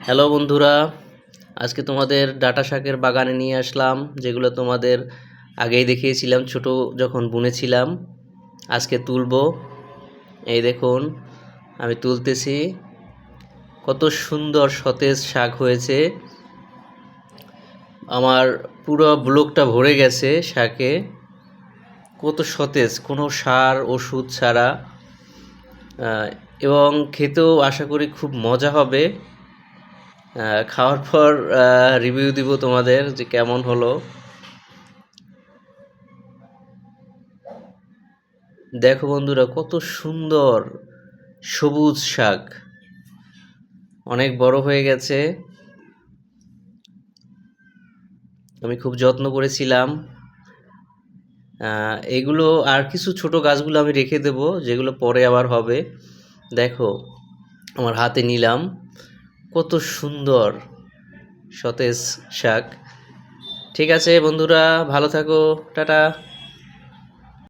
Hello বন্ধুরা, আজকে তোমাদের ডাঁটা শাকের বাগানে নিয়ে আসলাম, যেগুলো তোমাদের আগেই দেখিয়েছিলাম ছোট যখন বুনেছিলাম। আজকে তুলবো। এই দেখুন, আমি তুলতেছি। কত সুন্দর সতেজ শাক হয়েছে। আমার পুরো ব্লকটা ভরে গেছে শাকে। কত সতেজ, কোনো সার ওষুধ ছাড়া। এবং খেতেও আশা করি খুব মজা হবে। খাওয়ার পর রিভিউ দিব তোমাদের যে কেমন হলো। দেখো বন্ধুরা, কত সুন্দর সবুজ শাক, অনেক বড় হয়ে গেছে। আমি খুব যত্ন করেছিলাম। এগুলো আর কিছু ছোট গাছগুলো আমি রেখে দেব, যেগুলো পরে আবার হবে। দেখো, আমার হাতে নিলাম, কত সুন্দর সতেজ শাক। ঠিক আছে বন্ধুরা, ভালো থাকো, টাটা।